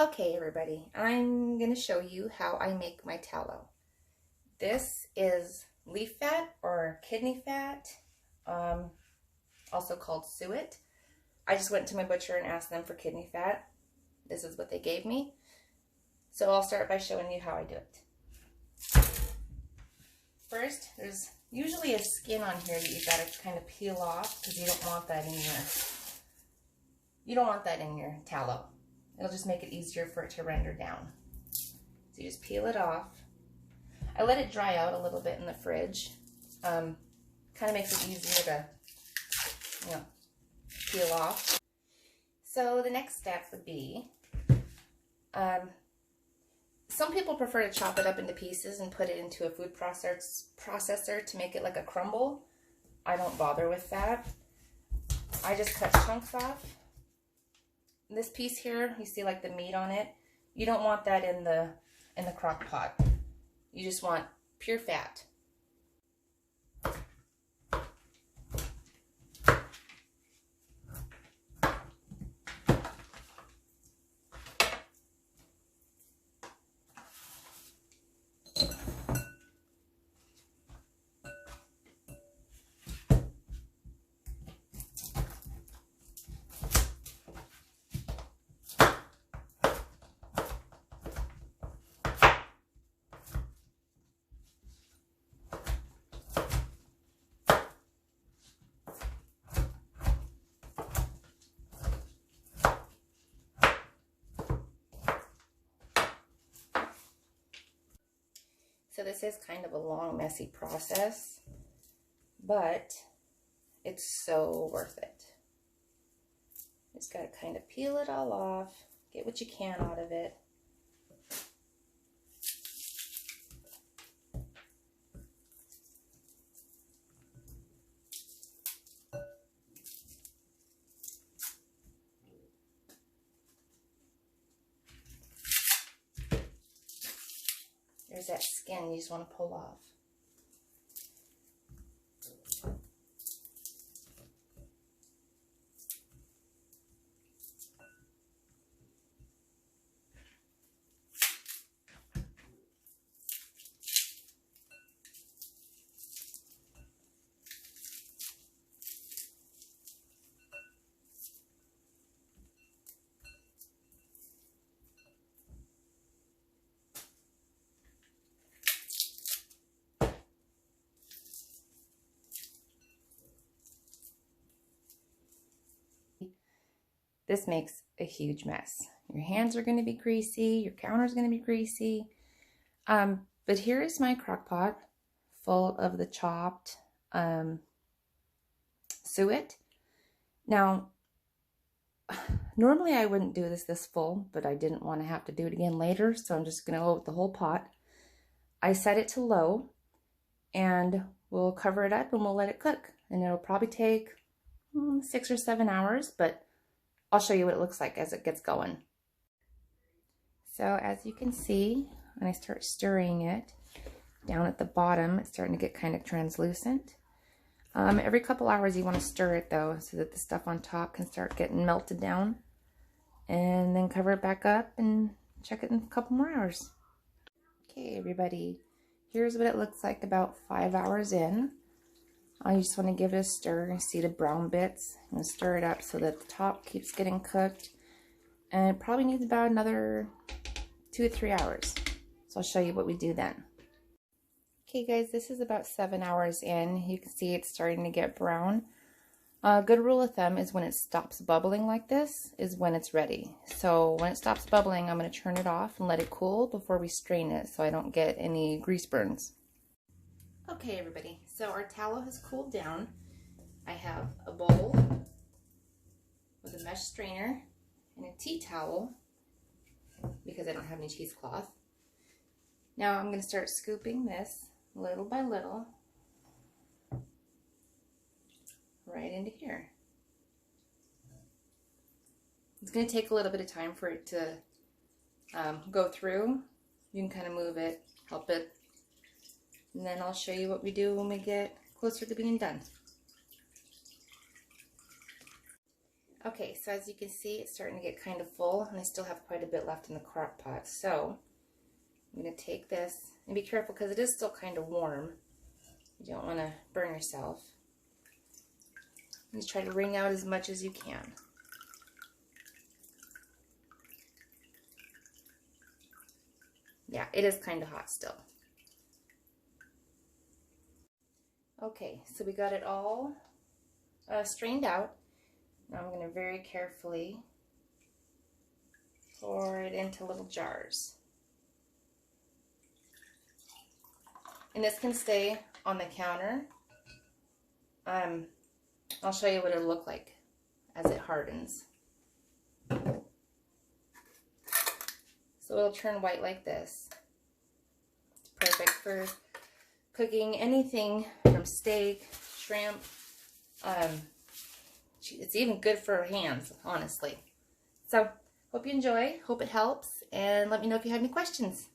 Okay, everybody, I'm going to show you how I make my tallow. This is leaf fat or kidney fat, also called suet. I just went to my butcher and asked them for kidney fat. This is what they gave me. So I'll start by showing you how I do it. First, there's usually a skin on here that you got to kind of peel off because you don't want that in your tallow. It'll just make it easier for it to render down. So you just peel it off. I let it dry out a little bit in the fridge. Kind of makes it easier to, peel off. So the next step would be, some people prefer to chop it up into pieces and put it into a food processor to make it like a crumble. I don't bother with that. I just cut chunks off. This piece here, you see like the meat on it. You don't want that in the crock pot. You just want pure fat. So this is kind of a long, messy process, but it's so worth it. Just got to kind of peel it all off, get what you can out of it. There's that skin you just want to pull off. This makes a huge mess. Your hands are going to be greasy, your counter's going to be greasy. But here is my crock pot full of the chopped suet. Now, normally I wouldn't do this full, but I didn't want to have to do it again later, so I'm just going to go with the whole pot. I set it to low, and we'll cover it up and we'll let it cook. And it'll probably take 6 or 7 hours, but I'll show you what it looks like as it gets going. So as you can see, when I start stirring it, down at the bottom, it's starting to get kind of translucent. Every couple hours you want to stir it though, so that the stuff on top can start getting melted down. And then cover it back up and check it in a couple more hours. Okay, everybody, here's what it looks like about 5 hours in. I just want to give it a stir. See the brown bits? I'm going to stir it up so that the top keeps getting cooked. And it probably needs about another 2 to 3 hours. So I'll show you what we do then. Okay guys, this is about 7 hours in. You can see it's starting to get brown. A good rule of thumb is when it stops bubbling like this is when it's ready. So when it stops bubbling, I'm going to turn it off and let it cool before we strain it so I don't get any grease burns. Okay everybody, so our tallow has cooled down. I have a bowl with a mesh strainer and a tea towel because I don't have any cheesecloth. Now I'm going to start scooping this little by little right into here. It's going to take a little bit of time for it to go through. You can kind of move it, help it. And then I'll show you what we do when we get closer to being done. Okay, so as you can see, it's starting to get kind of full, and I still have quite a bit left in the crock pot. So I'm going to take this, and be careful because it is still kind of warm. You don't want to burn yourself. Just try to wring out as much as you can. Yeah, it is kind of hot still. Okay, so we got it all strained out. Now I'm going to very carefully pour it into little jars. And this can stay on the counter. I'll show you what it'll look like as it hardens. So it'll turn white like this. It's perfect for cooking anything from steak, shrimp. It's even good for our hands, honestly. So, hope you enjoy, hope it helps, and let me know if you have any questions.